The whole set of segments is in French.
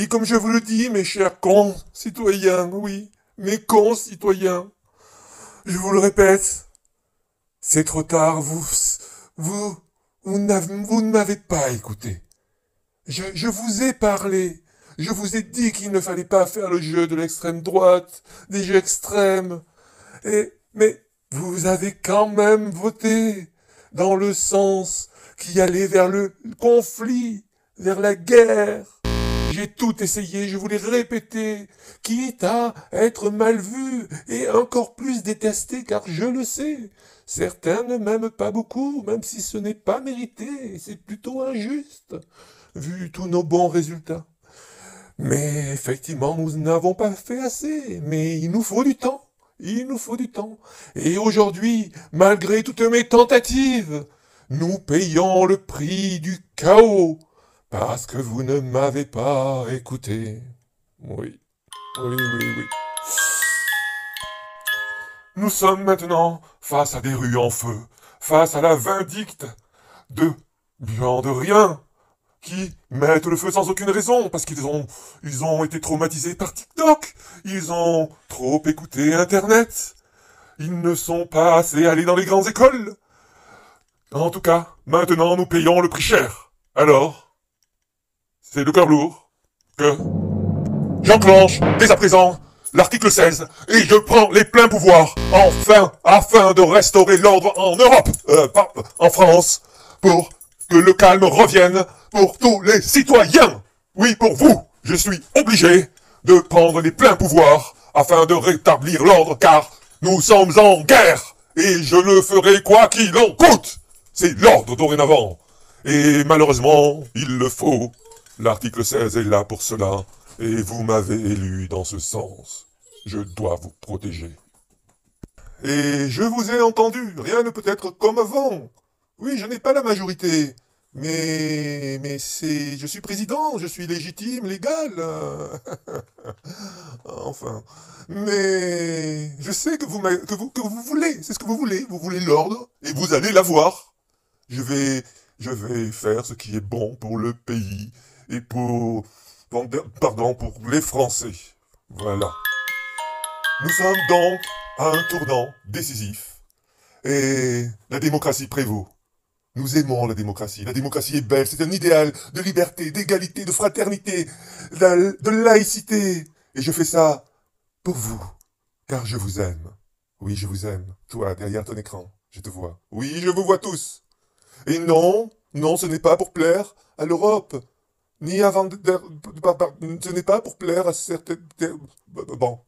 Oui, comme je vous le dis, mes chers concitoyens, oui, mes concitoyens, je vous le répète, c'est trop tard, vous, vous ne m'avez pas écouté. Je vous ai parlé. Je vous ai dit qu'il ne fallait pas faire le jeu de l'extrême droite, des jeux extrêmes. Mais vous avez quand même voté dans le sens qui allait vers le conflit, vers la guerre. J'ai tout essayé, je vous l'ai répété, quitte à être mal vu et encore plus détesté, car je le sais. Certains ne m'aiment pas beaucoup, même si ce n'est pas mérité, c'est plutôt injuste, vu tous nos bons résultats. Mais effectivement, nous n'avons pas fait assez, mais il nous faut du temps. Il nous faut du temps. Et aujourd'hui, malgré toutes mes tentatives, nous payons le prix du chaos, parce que vous ne m'avez pas écouté. Oui, oui, oui, oui. Nous sommes maintenant face à des rues en feu, face à la vindicte de gens de rien, qui mettent le feu sans aucune raison, parce ils ont été traumatisés par TikTok, ils ont trop écouté Internet, ils ne sont pas assez allés dans les grandes écoles. En tout cas, maintenant nous payons le prix cher. Alors, c'est le cœur lourd que j'enclenche dès à présent l'article 16 et je prends les pleins pouvoirs, enfin, afin de restaurer l'ordre en Europe, en France, pour que le calme revienne pour tous les citoyens. Oui, pour vous, je suis obligé de prendre les pleins pouvoirs afin de rétablir l'ordre, car nous sommes en guerre et je le ferai quoi qu'il en coûte. C'est l'ordre dorénavant. Et malheureusement, il le faut. L'article 16 est là pour cela, et vous m'avez élu dans ce sens. Je dois vous protéger. Et je vous ai entendu, rien ne peut être comme avant. Oui, je n'ai pas la majorité, mais je suis président, je suis légitime, légal. Enfin, mais je sais que vous voulez, c'est ce que vous voulez l'ordre, et vous allez l'avoir. Je vais faire ce qui est bon pour le pays, et pour les Français. Voilà. Nous sommes donc à un tournant décisif, et la démocratie prévaut. Nous aimons la démocratie. La démocratie est belle, c'est un idéal de liberté, d'égalité, de fraternité, de laïcité. Et je fais ça pour vous, car je vous aime. Oui, je vous aime. Toi, derrière ton écran, je te vois. Oui, je vous vois tous. Et non, ce n'est pas pour plaire à l'Europe, ni avant ce n'est pas pour plaire à certaines... Bon,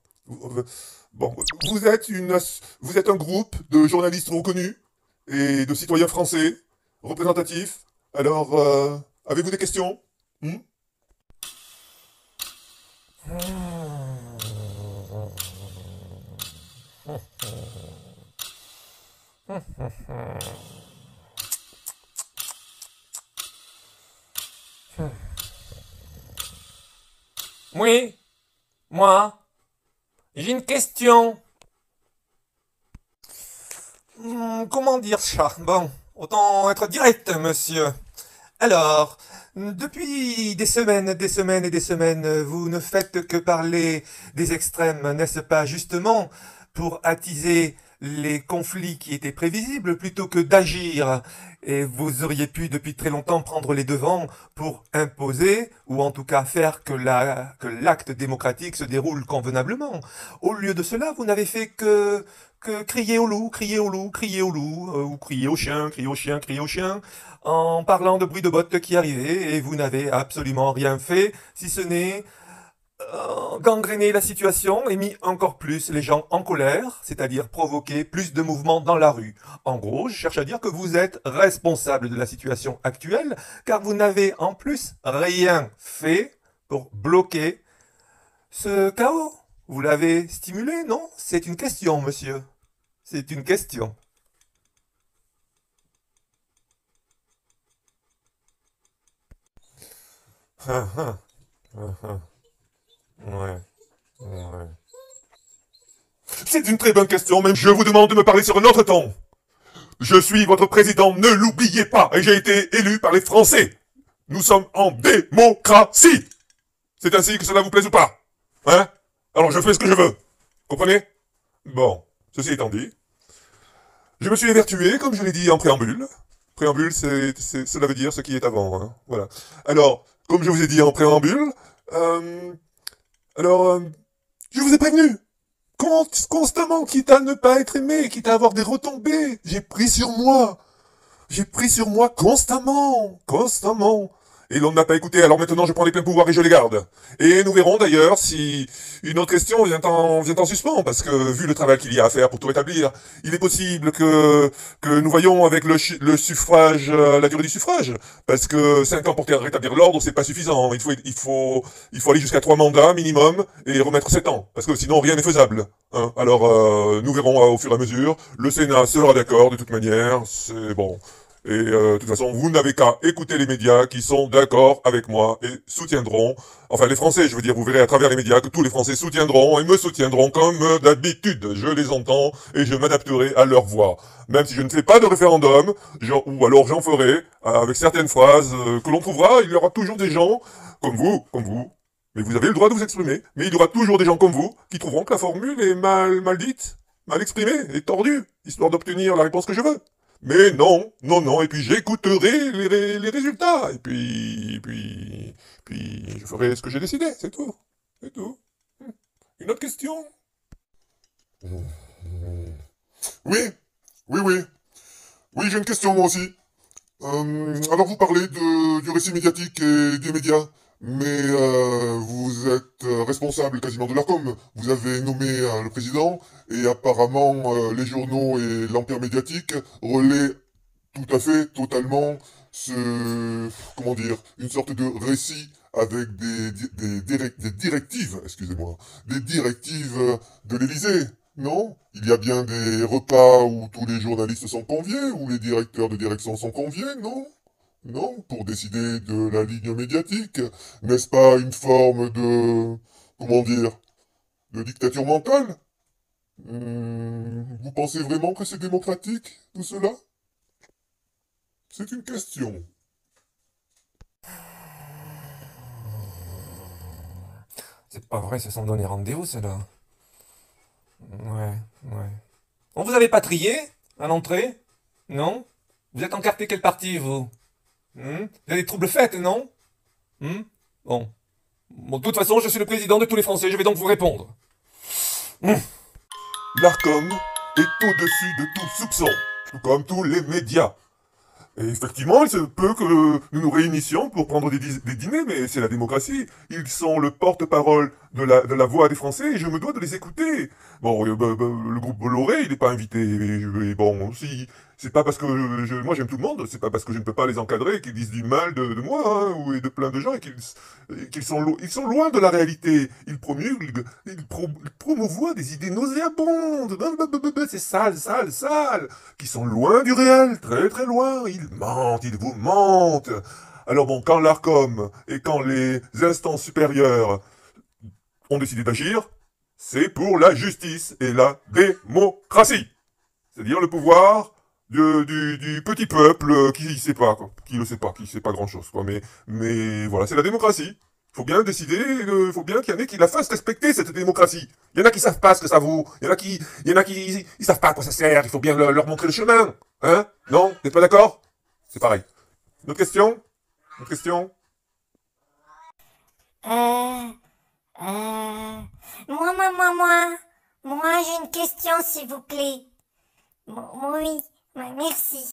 vous êtes un groupe de journalistes reconnus et de citoyens français représentatifs. Alors, avez-vous des questions? Oui, moi, j'ai une question. Comment dire ça? Bon, autant être direct, monsieur. Alors, depuis des semaines et des semaines, vous ne faites que parler des extrêmes, n'est-ce pas, justement, pour attiser les conflits qui étaient prévisibles plutôt que d'agir. Et vous auriez pu depuis très longtemps prendre les devants pour imposer, ou en tout cas faire que l'acte démocratique se déroule convenablement. Au lieu de cela, vous n'avez fait que crier au loup, crier au loup, crier au loup, ou crier au chien, crier au chien, crier au chien, en parlant de bruit de bottes qui arrivait, et vous n'avez absolument rien fait, si ce n'est gangréner la situation et mis encore plus les gens en colère, c'est-à-dire provoquer plus de mouvements dans la rue. En gros, je cherche à dire que vous êtes responsable de la situation actuelle, car vous n'avez en plus rien fait pour bloquer ce chaos. Vous l'avez stimulé, non? C'est une question, monsieur. C'est une question. Ouais. C'est une très bonne question, mais je vous demande de me parler sur un autre ton. Je suis votre président, ne l'oubliez pas, et j'ai été élu par les Français. Nous sommes en démocratie. C'est ainsi que cela vous plaise ou pas? Hein? Alors je fais ce que je veux. Comprenez? Bon, ceci étant dit, je me suis évertué, comme je l'ai dit en préambule. Préambule, cela veut dire ce qui est avant, hein. Voilà. Alors, comme je vous ai dit en préambule, euh, alors, je vous ai prévenu. Constamment, quitte à ne pas être aimé, quitte à avoir des retombées. J'ai pris sur moi. J'ai pris sur moi constamment, constamment. Et l'on ne m'a pas écouté, alors maintenant je prends les pleins pouvoirs et je les garde. Et nous verrons d'ailleurs si une autre question vient en suspens, parce que vu le travail qu'il y a à faire pour tout rétablir, il est possible que nous voyons avec le suffrage, la durée du suffrage, parce que 5 ans pour rétablir l'ordre, c'est pas suffisant. Il faut aller jusqu'à 3 mandats minimum et remettre 7 ans, parce que sinon rien n'est faisable. Hein. Alors nous verrons au fur et à mesure. Le Sénat sera d'accord de toute manière, c'est bon. Et de toute façon, vous n'avez qu'à écouter les médias qui sont d'accord avec moi et soutiendront, enfin les Français, je veux dire, vous verrez à travers les médias que tous les Français soutiendront et me soutiendront comme d'habitude. Je les entends et je m'adapterai à leur voix. Même si je ne fais pas de référendum, ou alors j'en ferai avec certaines phrases que l'on trouvera, il y aura toujours des gens comme vous. Mais vous avez le droit de vous exprimer. Mais il y aura toujours des gens comme vous qui trouveront que la formule est mal dite, mal exprimée et tordue, histoire d'obtenir la réponse que je veux. Mais non, et puis j'écouterai les résultats, et puis je ferai ce que j'ai décidé, c'est tout. Une autre question? Oui, oui. Oui, j'ai une question moi aussi. Alors vous parlez du récit médiatique et des médias, mais vous êtes responsable quasiment de l'ARCOM. Vous avez nommé le président, et apparemment les journaux et l'empire médiatique relaient tout à fait, totalement, comment dire, une sorte de récit avec des directives, excusez-moi, des directives de l'Élysée. Non? Il y a bien des repas où tous les journalistes sont conviés, où les directeurs de direction sont conviés, non? Non? Pour décider de la ligne médiatique. N'est-ce pas une forme de, comment dire, de dictature mentale? Vous pensez vraiment que c'est démocratique, tout cela? C'est une question. C'est pas vrai, se sont donné rendez-vous, ceux-là. Ouais. On vous avait pas trié à l'entrée? Non? Vous êtes encarté quel parti, vous? Vous avez des troubles faits, non? Bon. De toute façon, je suis le président de tous les Français, je vais donc vous répondre. L'ARCOM est au-dessus de tout soupçon, tout comme tous les médias. Et effectivement, il se peut que nous nous réunissions pour prendre des dîners, mais c'est la démocratie. Ils sont le porte-parole de la voix des Français et je me dois de les écouter. Bon, le groupe Bolloré, il n'est pas invité. Et bon, si c'est pas parce que moi j'aime tout le monde, c'est pas parce que je ne peux pas les encadrer et qu'ils disent du mal de moi hein, et de plein de gens et qu'ils sont loin de la réalité. Ils promulguent, ils promouvoient des idées nauséabondes. C'est sale, qui sont loin du réel, très très loin. Ils vous mentent. Alors bon, quand l'ARCOM et quand les instances supérieures ont décidé d'agir, c'est pour la justice et la démocratie. C'est-à-dire le pouvoir du petit peuple qui sait pas, quoi. Qui sait pas grand-chose, quoi. Mais voilà, c'est la démocratie. Faut bien décider, faut bien qu'il y en ait qui la fassent respecter, cette démocratie. Il y en a qui savent pas ce que ça vaut. Il y en a qui ils savent pas à quoi ça sert. Il faut bien leur montrer le chemin. Hein? Non? Vous n'êtes pas d'accord? C'est pareil. Une autre question? Une autre question? Moi, j'ai une question, s'il vous plaît. Oui, merci.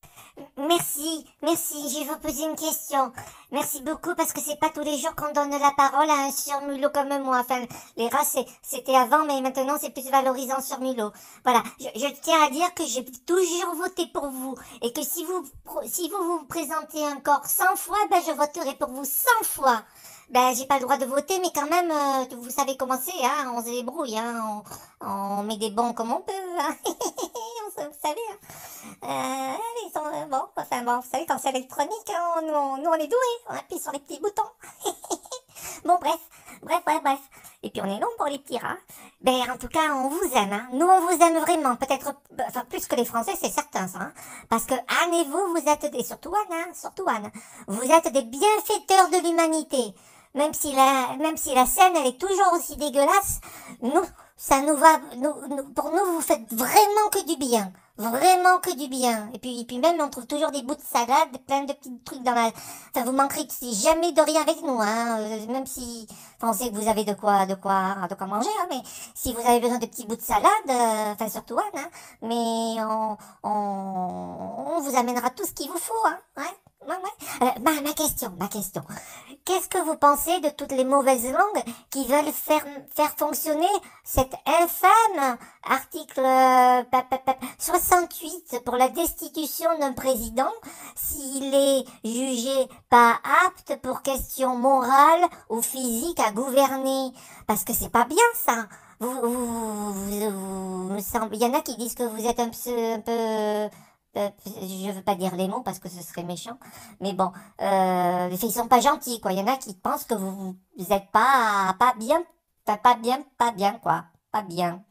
Merci, je vais vous poser une question. Merci beaucoup parce que c'est pas tous les jours qu'on donne la parole à un surmulot comme moi. Enfin, les races, c'était avant, mais maintenant c'est plus valorisant surmulot. Voilà, je tiens à dire que j'ai toujours voté pour vous et que si vous vous présentez encore 100 fois, ben je voterai pour vous 100 fois. Ben, j'ai pas le droit de voter, mais quand même, vous savez comment c'est, hein, on se débrouille, hein, on met des bons comme on peut, hein. Vous savez, hein. Ils sont, bon, vous savez, quand c'est électronique, hein, nous, on est doués, on appuie sur les petits boutons. Bon, bref. Et puis on est long pour les petits rats. Ben, en tout cas, on vous aime, hein. Nous, on vous aime vraiment, peut-être, enfin, plus que les Français, c'est certain, ça, hein. Parce que Anne et vous êtes surtout Anne, vous êtes des bienfaiteurs de l'humanité. même si la scène, elle est toujours aussi dégueulasse, nous, ça nous va, pour nous, vous faites vraiment que du bien. Vraiment que du bien. Et puis même, on trouve toujours des bouts de salade, plein de petits trucs dans la... Enfin, vous manquerez jamais de rien avec nous, hein. Même si... Enfin, on sait que vous avez de quoi manger, hein. Mais si vous avez besoin de petits bouts de salade, enfin, surtout Anne, hein. Mais on vous amènera tout ce qu'il vous faut, hein. Ouais. Ouais, ouais. Ma question. Qu'est-ce que vous pensez de toutes les mauvaises langues qui veulent faire fonctionner cet infâme article 68 pour la destitution d'un président s'il est jugé pas apte pour question morale ou physique à gouverner? Parce que c'est pas bien ça. Me semble, il y en a qui disent que vous êtes un peu je veux pas dire les mots parce que ce serait méchant, mais bon, ils sont pas gentils, quoi. Il y en a qui pensent que vous êtes pas bien, pas bien, quoi, pas bien.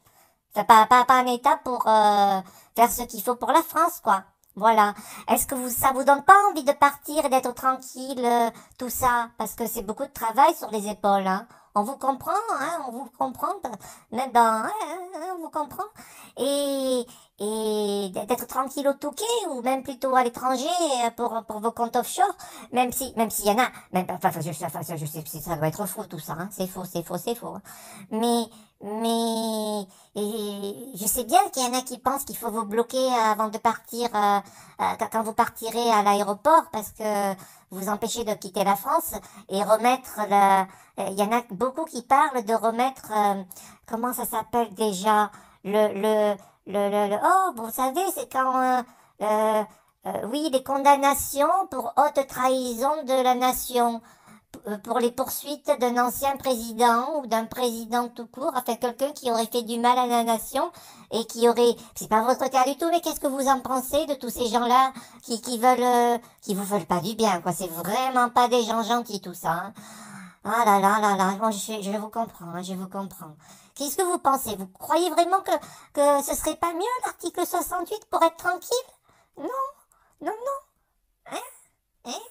Enfin, pas en état pour faire ce qu'il faut pour la France, quoi. Voilà. Est-ce que ça vous donne pas envie de partir et d'être tranquille, tout ça? Parce que c'est beaucoup de travail sur les épaules, hein. On vous comprend, hein, on vous comprend, même on vous comprend. Et d'être tranquille au Touquet, ou même plutôt à l'étranger, pour vos comptes offshore, même s'il y en a, je sais, ça doit être faux tout ça, hein, c'est faux. Hein. Et je sais bien qu'il y en a qui pensent qu'il faut vous bloquer avant de partir, quand vous partirez à l'aéroport, parce que vous empêchez de quitter la France et remettre il y en a beaucoup qui parlent de remettre, comment ça s'appelle déjà, oh, vous savez, c'est quand, oui, les condamnations pour haute trahison de la nation, pour les poursuites d'un ancien président ou d'un président tout court, enfin quelqu'un qui aurait fait du mal à la nation et qui aurait, c'est pas votre cas du tout, mais qu'est-ce que vous en pensez de tous ces gens-là qui vous veulent pas du bien, quoi? C'est vraiment pas des gens gentils tout ça, hein. Ah là là là là, moi je vous comprends, hein, je vous comprends. Qu'est-ce que vous pensez? Vous croyez vraiment que ce serait pas mieux l'article 68 pour être tranquille? Non, non, non. Hein?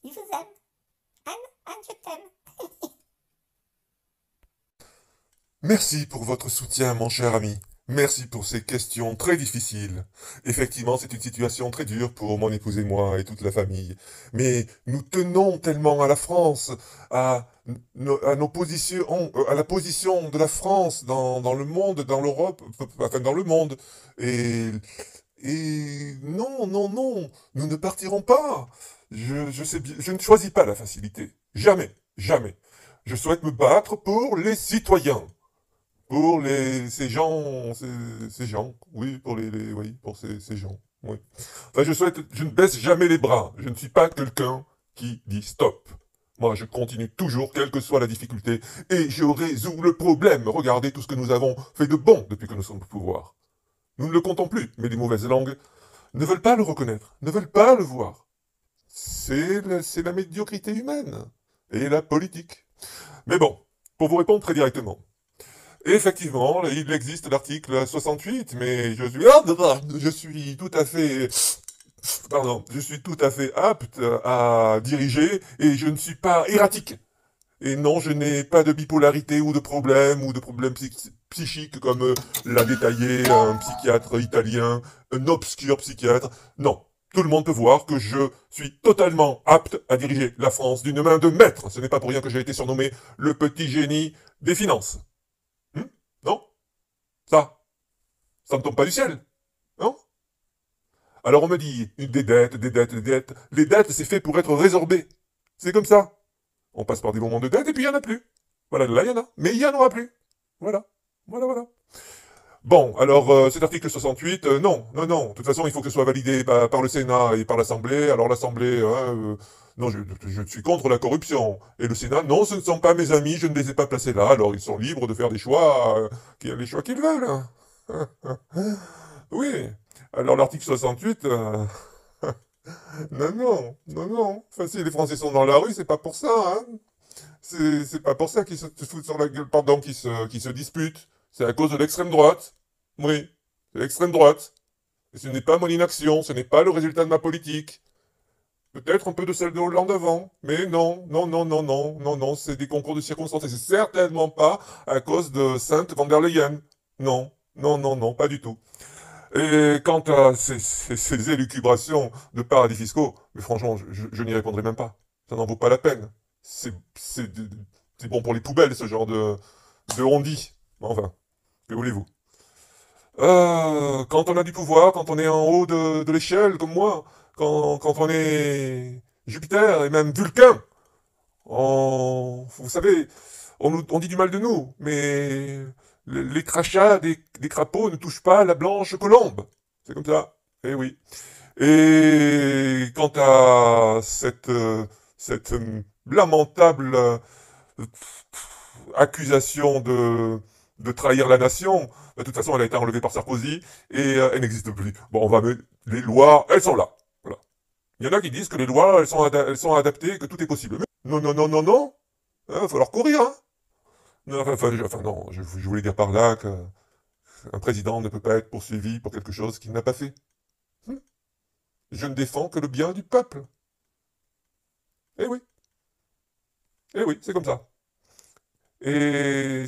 Je vous aime. Anne, je t'aime. Merci pour votre soutien, mon cher ami. Merci pour ces questions très difficiles. Effectivement, c'est une situation très dure pour mon épouse et moi et toute la famille. Mais nous tenons tellement à la France, à nos positions, à la position de la France dans le monde, dans l'Europe, enfin dans le monde. Et non, non, non, nous ne partirons pas. Je sais bien, je ne choisis pas la facilité. Jamais, jamais. Je souhaite me battre pour les citoyens. Pour ces gens, oui, pour ces gens, oui. Enfin, je ne baisse jamais les bras. Je ne suis pas quelqu'un qui dit stop. Moi, je continue toujours, quelle que soit la difficulté, et je résous le problème. Regardez tout ce que nous avons fait de bon depuis que nous sommes au pouvoir. Nous ne le comptons plus, mais les mauvaises langues ne veulent pas le reconnaître, ne veulent pas le voir. C'est la médiocrité humaine et la politique. Mais bon, pour vous répondre très directement. Effectivement, il existe l'article 68, mais je suis tout à fait, je suis tout à fait apte à diriger et je ne suis pas erratique. Et non, je n'ai pas de bipolarité ou de problème psychiques comme l'a détaillé un psychiatre italien, un obscur psychiatre. Non, tout le monde peut voir que je suis totalement apte à diriger la France d'une main de maître. Ce n'est pas pour rien que j'ai été surnommé le petit génie des finances. Non? Ça ne tombe pas du ciel, non? Alors on me dit, des dettes. Les dettes, c'est fait pour être résorbé. C'est comme ça. On passe par des moments de dette et puis il n'y en a plus. Voilà, là il y en a, mais il n'y en aura plus. Voilà. Bon, alors cet article 68, non. De toute façon, il faut que ce soit validé par le Sénat et par l'Assemblée. Alors l'Assemblée, non, je suis contre la corruption. Et le Sénat, non, ce ne sont pas mes amis, je ne les ai pas placés là. Alors ils sont libres de faire des choix, les choix qu'ils veulent. Oui. Alors l'article 68, non. Enfin, si les Français sont dans la rue, c'est pas pour ça, hein. C'est pas pour ça qu'ils se foutent sur la gueule, pardon, qu'ils se disputent. C'est à cause de l'extrême droite. Oui, c'est l'extrême droite. Et ce n'est pas mon inaction, ce n'est pas le résultat de ma politique. Peut-être un peu de celle de Hollande avant, mais non, non, non, non, non, non, non, c'est des concours de circonstances, et c'est certainement pas à cause de Sainte van der Leyen. Non, non, non, non, pas du tout. Et quant à ces élucubrations de paradis fiscaux, mais franchement, je n'y répondrai même pas. Ça n'en vaut pas la peine. C'est bon pour les poubelles, ce genre de on-dit. Enfin, que voulez-vous? Quand on a du pouvoir, quand on est en haut de l'échelle, comme moi, quand on est Jupiter et même Vulcain, vous savez, on dit du mal de nous, mais les crachats des crapauds ne touchent pas la blanche colombe. C'est comme ça. Eh oui. Et quant à cette lamentable accusation de trahir la nation, de toute façon, elle a été enlevée par Sarkozy et elle n'existe plus. Bon, on va mettre les lois, elles sont là. Voilà. Il y en a qui disent que les lois, elles sont adaptées, que tout est possible. Mais non, non, non, non, non. Il va falloir courir, hein. Non, enfin, non, je voulais dire par là qu'un président ne peut pas être poursuivi pour quelque chose qu'il n'a pas fait. Je ne défends que le bien du peuple. Eh oui. Eh oui, c'est comme ça. Et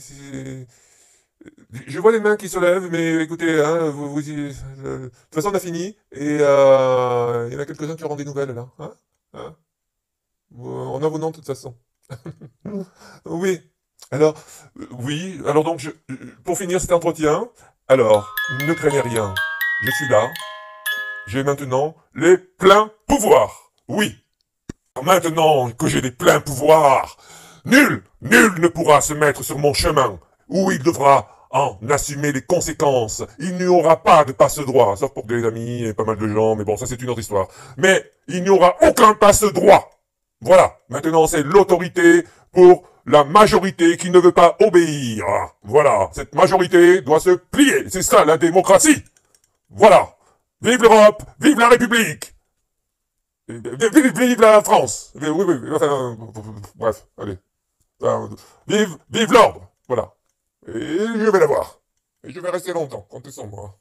je vois les mains qui se lèvent, mais écoutez, hein, de toute façon, on a fini. Et il y en a quelques-uns qui auront des nouvelles, là. Hein, hein. On a vos noms, de toute façon. Oui. Alors, oui. Alors donc, pour finir cet entretien, alors, ne craignez rien. Je suis là. J'ai maintenant les pleins pouvoirs. Oui. Maintenant que j'ai les pleins pouvoirs, nul ne pourra se mettre sur mon chemin, où il devra en assumer les conséquences. Il n'y aura pas de passe-droit, sauf pour des amis et pas mal de gens, mais bon, ça c'est une autre histoire. Mais il n'y aura aucun passe-droit. Voilà, maintenant c'est l'autorité pour la majorité qui ne veut pas obéir. Voilà, cette majorité doit se plier, c'est ça la démocratie. Voilà, vive l'Europe, vive la République. Vive la France. Oui, oui, enfin, bref, allez. Vive l'ordre. Voilà. Et je vais l'avoir. Et je vais rester longtemps, comptez sur moi.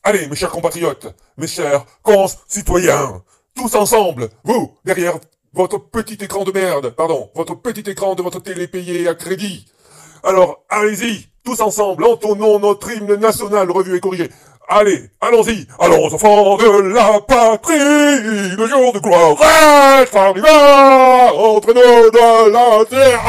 Allez, mes chers compatriotes, mes chers concitoyens, tous ensemble, vous, derrière votre petit écran de merde, pardon, votre petit écran de votre télé payée à crédit. Alors, allez-y, tous ensemble, entonnons notre hymne national revu et corrigé. Allez, allons-y, allons enfants de la patrie, le jour de gloire est arrivé, entre nous de la terre.